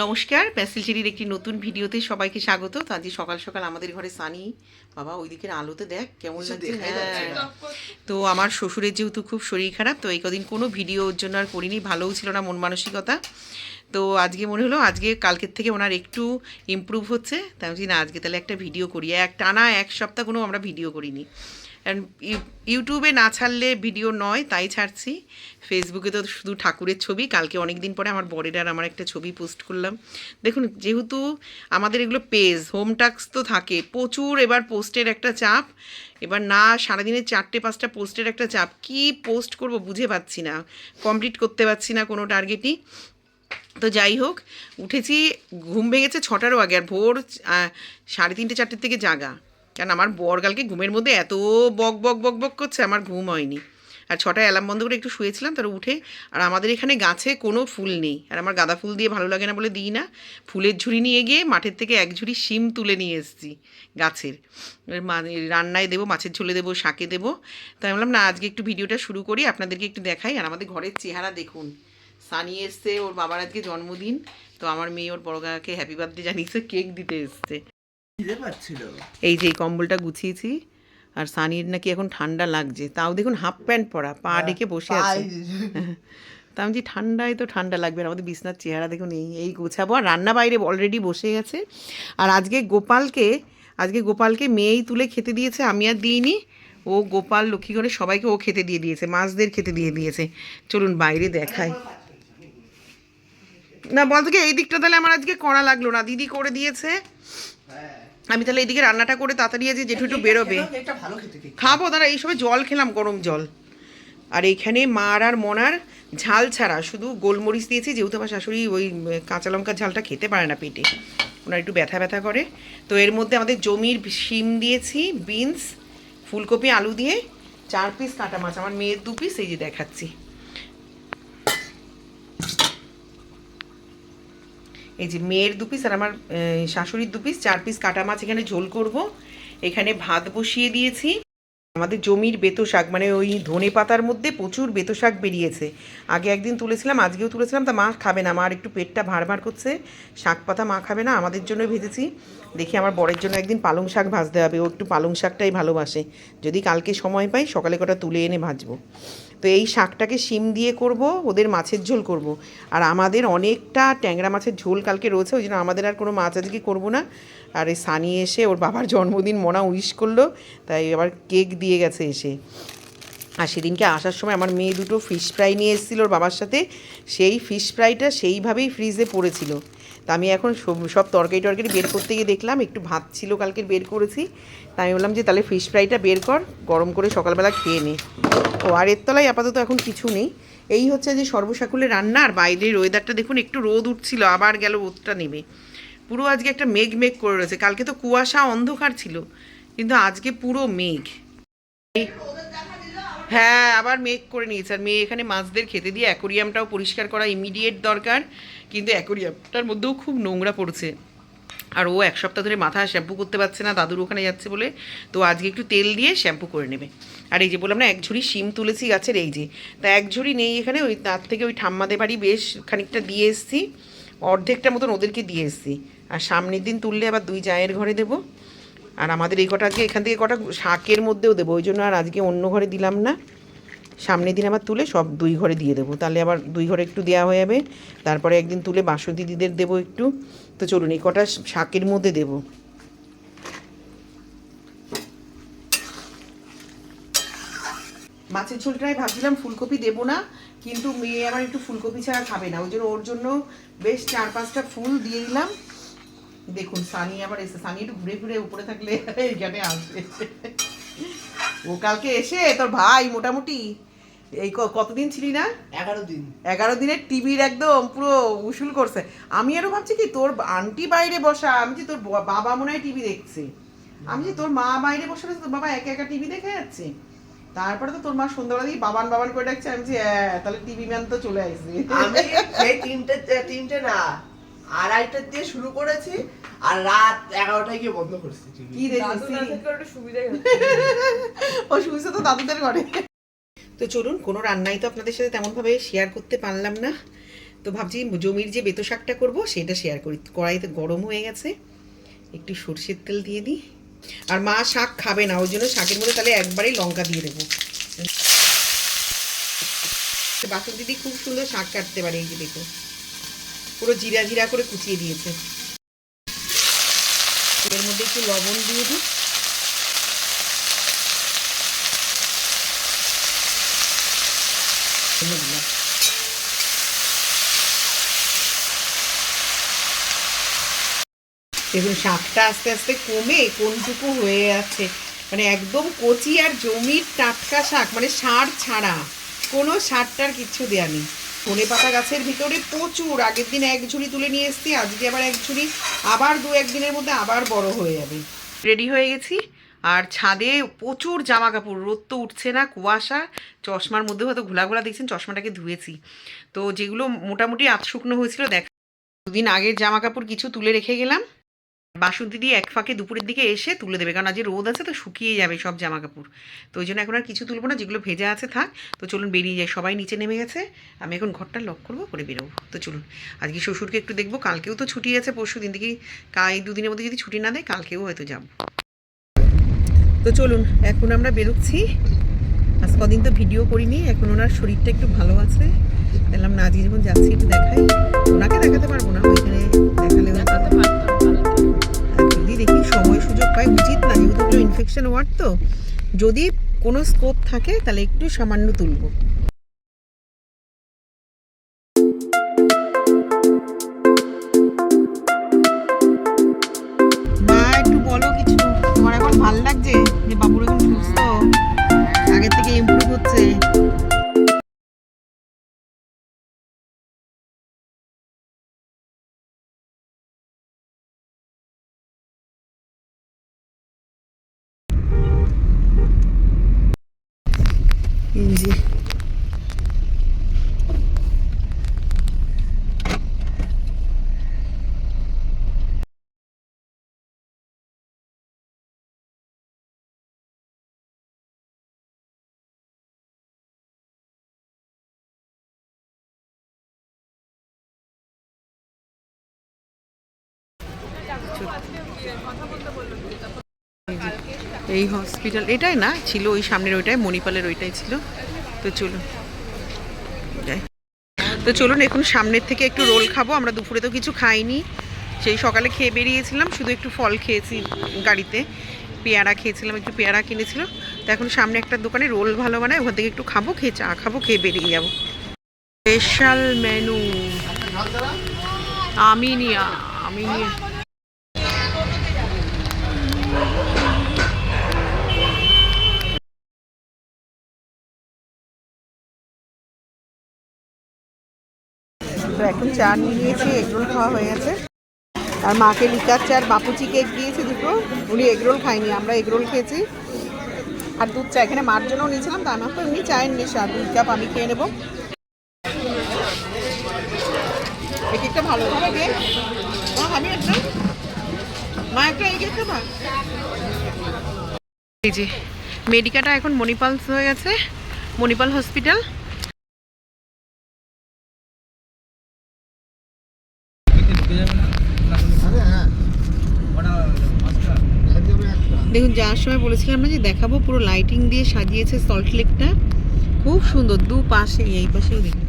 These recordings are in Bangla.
নমস্কার, প্যাসেল চেরির একটি নতুন ভিডিওতে সবাইকে স্বাগত। তো আজকে সকাল সকাল আমাদের ঘরে সানি বাবা ওই দিকের আলোতে দেখ কেমন লাগছে। হ্যাঁ, তো আমার শ্বশুরের যেহেতু খুব শরীর খারাপ, তো এই কদিন কোনো ভিডিও ওর জন্য আর করিনি, ভালোও ছিল না মন মানসিকতা। তো আজকে মনে হলো আজকে কালকের থেকে ওনার একটু ইমপ্রুভ হচ্ছে, তাই আমি না আজকে তাহলে একটা ভিডিও করি। টানা এক সপ্তাহ কোনো আমরা ভিডিও করিনি, কারণ ইউটিউবে না ছাড়লে ভিডিও নয়, তাই ছাড়ছি। ফেসবুকে তো শুধু ঠাকুরের ছবি। কালকে অনেক দিন পরে আমার বরের আর আমার একটা ছবি পোস্ট করলাম। দেখুন, যেহেতু আমাদের এগুলো পেজ হোম টাস্ক তো থাকে প্রচুর, এবার পোস্টের একটা চাপ, এবার না সারাদিনে 4-5টা পোস্টের একটা চাপ, কি পোস্ট করব বুঝে পাচ্ছি না, কমপ্লিট করতে পারছি না কোনো টার্গেটই। তো যাই হোক, উঠেছি, ঘুম ভেঙেছে 6টারও আগে, আর ভোর 3:30-4টের থেকে জাগা, কারণ আমার বর কালকে ঘুমের মধ্যে এত বক বক বক বক করছে, আমার ঘুম হয়নি। আর 6টায় অ্যালার্ম বন্ধ করে একটু শুয়েছিলাম, তার উঠে, আর আমাদের এখানে গাছে কোনো ফুল নেই, আর আমার গাঁদা ফুল দিয়ে ভালো লাগে না বলে দিই না। ফুলের ঝুড়ি নিয়ে গিয়ে মাঠের থেকে এক ঝুড়ি শিম তুলে নিয়ে এসেছি গাছের, রান্নায় দেবো, মাছের ঝোলে দেবো, শাকে দেবো। তাই বললাম না আজকে একটু ভিডিওটা শুরু করি, আপনাদেরকে একটু দেখাই। আর আমাদের ঘরের চেহারা দেখুন, সানি এসছে, ওর বাবার আজকে জন্মদিন, তো আমার মেয়ে ওর বড় কাকাকে হ্যাপি বার্থডে জানিয়েছে, কেক দিতে এসছে। এই যে কম্বলটা গুছিয়েছি, আর সানির নাকি এখন ঠান্ডা লাগছে, তাও দেখুন হাফ প্যান্ট পরা, পা ডেকে বসে আছে। তা আমি যে ঠান্ডায় তো ঠান্ডা লাগবে, আমাদের বিছনার চেহারা দেখুন, এই গোছাবো। আর রান্না বাইরে অলরেডি বসে গেছে। আর আজকে গোপালকে মেয়েই তুলে খেতে দিয়েছে, আমি আর দিইনি। ও গোপাল লক্ষ্মী করে সবাইকে ও খেতে দিয়ে দিয়েছে, মাছদের খেতে দিয়ে দিয়েছে। চলুন বাইরে দেখাই। না বলতো কি, এই দিকটা তাহলে আমার আজকে করা লাগলো না, দিদি করে দিয়েছে। আমি তাহলে এইদিকে রান্নাটা করে তাড়াতাড়ি আজকে জেঠু একটু বেরোবে, খাবো। তারা এই সময় জল খেলাম, গরম জল। আর এইখানে মার আর মনার ঝাল ছাড়া শুধু গোলমরিচ দিয়েছি, যেহেতু আমার শাশুড়ি ওই কাঁচা লঙ্কার ঝালটা খেতে পারে না, পেটে ওনার একটু ব্যথা ব্যথা করে। তো এর মধ্যে আমাদের জমির শিম দিয়েছি, বিনস, ফুলকপি, আলু দিয়ে 4 পিস কাটা মাছ, আমার মেয়ের 2 পিস, এই যে দেখাচ্ছি। এই যে মেয়ের 2 পিস আর আমার শাশুড়ির 2 পিস, 4 পিস কাটা মাছ এখানে ঝোল করব। এখানে ভাত বসিয়ে দিয়েছি। আমাদের জমির বেতো শাক, মানে ওই ধনে পাতার মধ্যে প্রচুর বেতো শাক বেরিয়েছে। আগে একদিন তুলেছিলাম, আজকেও তুলেছিলাম, তা মা খাবে না, মার একটু পেটটা ভার ভার করছে, শাক পাতা মা খাবে না, আমাদের জন্য ভেজেছি। দেখি আমার বরের জন্য একদিন পালং শাক ভাজতে হবে, ও একটু পালং শাকটাই ভালোবাসে। যদি কালকে সময় পাই সকালে কটা তুলে এনে ভাজবো। তো এই শাকটাকে শিম দিয়ে করব, ওদের মাছের ঝোল করব। আর আমাদের অনেকটা ট্যাংরা মাছের ঝোল কালকে রয়েছে, ওই জন্য আমাদের আর কোনো মাছ আজকে করবো না। আর এই সানি এসে ওর বাবার জন্মদিন মনা উইশ করলো, তাই আবার কেক দিয়ে গেছে এসে। আর সেদিনকে আসার সময় আমার মেয়ে 2টো ফিশ ফ্রাই নিয়ে এসেছিলো ওর বাবার সাথে, সেই ফিশ ফ্রাইটা সেইভাবেই ফ্রিজে পড়েছিল। তা আমি এখন সব তরকারি বের করতে গিয়ে দেখলাম একটু ভাত ছিল কালকের, বের করেছি। তাই আমি বললাম যে তাহলে ফিশ ফ্রাইটা বের কর, গরম করে সকালবেলা খেয়ে নে। ও আর এর তলায় আপাতত এখন কিছু নেই। এই হচ্ছে যে সর্বসাকুল্যে রান্না। আর বাইরের ওয়েদারটা দেখুন, একটু রোদ উঠছিল, আবার গেল রোদটা নেবে। পুরো আজকে একটা মেঘ মেঘ করে রয়েছে, কালকে তো কুয়াশা অন্ধকার ছিল, কিন্তু আজকে পুরো মেঘ। হ্যাঁ, আবার মেঘ করে নিয়েছে। আর মেয়ে এখানে মাছদের খেতে দিয়ে অ্যাকোরিয়ামটাও পরিষ্কার করা ইমিডিয়েট দরকার, কিন্তু অ্যাকোরিয়ামটার মধ্যেও খুব নোংরা পড়ছে। আর ও 1 সপ্তাহ ধরে মাথা শ্যাম্পু করতে পারছে না, দাদুর ওখানে যাচ্ছে বলে, তো আজকে একটু তেল দিয়ে শ্যাম্পু করে নেবে। আর এই যে বললাম না, 1 ঝুড়ি শিম তুলেছি গাছের, এই যে, তা 1 ঝুড়ি নেই এখানে, ওই তার থেকে ওই ঠাম্মাদের বাড়ি বেশ খানিকটা দিয়ে এসেছি, অর্ধেকটা মতন ওদেরকে দিয়ে এসেছি। আর সামনের দিন তুললে আবার 2 জায়ের ঘরে দেবো। আর আমাদের এই কটা আজকে এখান থেকে কটা শাকের মধ্যেও দেবো, ওই জন্য আর আজকে অন্য ঘরে দিলাম না। সামনের দিন আবার তুলে সব 2 ঘরে দিয়ে দেবো, তাহলে আবার 2 ঘরে একটু দেওয়া হয়ে যাবে। তারপরে একদিন তুলে বাসন্তী দিদিদের দেবো একটু। তো চলুন এই কটা শাকের মধ্যে দেবো। মাছের ঝোলটাই ভাবছিলাম ফুলকপি দেবো না, কিন্তু মেয়ে আমার একটু ফুলকপি ছাড়া খাবে না, ওই জন্য ওর জন্য বেশ 4-5টা ফুল দিয়ে দিলাম। দেখুন সানি আবার এসে, সানি একটু ঘুরে ঘুরে উপরে থাকলে এইখানে আসবে। ও কালকে এসে তোর ভাই মোটামুটি এই কতদিন ছিলি না, 11 দিনের টিভির একদম পুরো উসুল করছে। আমি আরো ভাবছি কি তোর আন্টি বাইরে বসা, আমি যে তোর বাবা মনে হয় টিভি দেখছে, আমি যে তোর মা বাইরে বসে রয়েছে, তোর বাবা একা একা টিভি দেখে যাচ্ছে। তারপরে তো তোর মা সন্ধ্যাবেলা দিয়ে বাবান বাবান করে ডাকছে, আমি যে তাহলে টিভি ম্যান তো চলে আসবে। আমি সেই তিনটে না 2:30 দিয়ে শুরু করেছি, আর রাত 11টায় গিয়ে বন্ধ করছি। কি দেখছিস? ও শুয়েছে তো দাদুদের ঘরে। তো চলুন, কোনো রান্নাই তো আপনাদের সাথে তেমনভাবে শেয়ার করতে পারলাম না। তো তো ভাবছি জমির যে বেতো শাকটা করবো সেটা শেয়ার করি। কড়াইতে গরম হয়ে গেছে, একটু সর্ষের তেল দিয়ে দিই। আর মা শাক খাবে না, ওই জন্য শাকের মধ্যে তাহলে একবারেই লঙ্কা দিয়ে দেবো। বাসন্তী দিদি খুব সুন্দর শাক কাটতে পারে, এই যে দেখো পুরো জিরা জিরা করে কুচিয়ে দিয়েছে। এর মধ্যে একটু লবণ দিয়ে দিই। দেখুন শাকটা আস্তে আস্তে কমে কোনটুকু হয়ে যাচ্ছে, মানে একদম কচি আর জমির টাটকা শাক, মানে সার ছাড়া, কোনো সারটার কিচ্ছু দেয়া নেই। ধনেপাতা গাছের ভিতরে প্রচুর, আগের দিন এক ঝুড়ি তুলে নিয়ে এসেছি, আজকে আবার এক ঝুড়ি, আবার 2-1 দিনের মধ্যে আবার বড় হয়ে যাবে। রেডি হয়ে গেছি, আর ছাদে প্রচুর জামা কাপড়, রোদ তো উঠছে না, কুয়াশা, চশমার মধ্যে হয়তো ঘোলা ঘোলা দেখছেন, চশমাটাকে ধুয়েছি। তো যেগুলো মোটামুটি আধ শুকনো হয়েছিল, দেখ 2 দিন আগের জামা কাপড় কিছু তুলে রেখে গেলাম। বাসন্তী দিয়ে এক ফাঁকে দুপুরের দিকে এসে তুলে দেবে, কারণ আজ রোদ আছে তো শুকিয়ে যাবে সব জামা কাপড়। তো ওই জন্য এখন আর কিছু তুলবো না, যেগুলো ভেজা আছে থাক। তো চলুন বেরিয়ে যাই, সবাই নিচে নেমে গেছে, আমি এখন ঘরটা লক করবো, করে বেরোবো। তো চলুন, আজকে শ্বশুরকে একটু দেখবো, কালকেও তো ছুটি আছে, পরশু দিন থেকে, এই 2 দিনের মধ্যে যদি ছুটি না দেয় কালকেও হয়তো যাব। তো চলুন এখন আমরা বেরোচ্ছি। আজ কদিন তো ভিডিও করিনি, এখন ওনার শরীরটা একটু ভালো আছে, বললাম না আজকে যখন যাচ্ছি একটু দেখাই। ওনাকে দেখাতে পারবো না, ওইখানে দেখালে যদি দেখি সময় সুযোগ পাই, উচিত না, যেহেতু ওগুলো ইনফেকশন ওয়ার্ড, তো যদি কোনো স্কোপ থাকে তাহলে একটু সামান্য তুলবো। মা একটু বলো কিছু, তোমার এখন ভালো লাগছে যে বাবুর এখন সুস্থ, আগের থেকে ইমপ্রুভ হচ্ছে? জি এই হসপিটাল এটাই না ছিল, ওই সামনের ওইটাই, মণিপালের ওইটাই ছিল। তো চলুন যাই। তো চলুন এখন সামনের থেকে একটু রোল খাবো, আমরা দুপুরে তো কিছু খাইনি, সেই সকালে খেয়ে বেরিয়েছিলাম, শুধু একটু ফল খেয়েছি গাড়িতে, পেয়ারা খেয়েছিলাম, একটু পেয়ারা কিনেছিল। তো এখন সামনে একটা দোকানে রোল ভালো বানায়, ওখান থেকে একটু খাবো, খেয়ে চা খাবো, খেয়ে বেরিয়ে যাবো। Special menu Aminia. তো এখন চা নিয়ে নিয়েছি, এগরোল খাওয়া হয়ে গেছে, আর মাকে লিকার চা আর বাপুচি কেক দিয়েছি দুটো, উনি এগরোল খাইনি, আমরা এগরোল খেয়েছি। আর দুধ চা এখানে মার জন্যও নিয়েছিলাম, তা আমার তো এমনি চায়ের নেশা, 2 কাপ আমি খেয়ে নেবো। এই কেকটা ভালো হবে, আমি একটা মা একটা এই কেকটা ভাগ। এই যে মেডিকাটা এখন মণিপালস হয়ে গেছে, মণিপাল হসপিটাল। দেখুন যাওয়ার সময় বলেছিলাম না যে দেখাবো, পুরো লাইটিং দিয়ে সাজিয়েছে সল্ট লেকটা, খুব সুন্দর, দুপাশে, এই পাশেও দেখুন।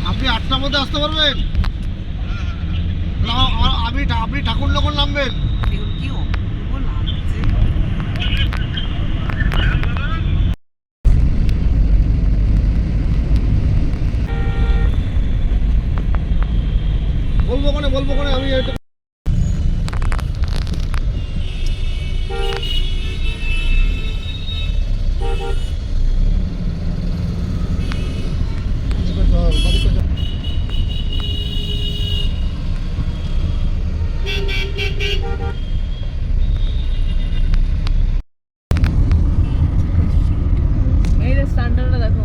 আপনি 8টার মধ্যে আসতে পারবেন? আপনি ঠাকুর নগর নামবেন। দেখুন কি অপূর্ব লাগছে। বলবো কোনে আমি এই রে স্ট্যান্ডার্ডটা দেখো।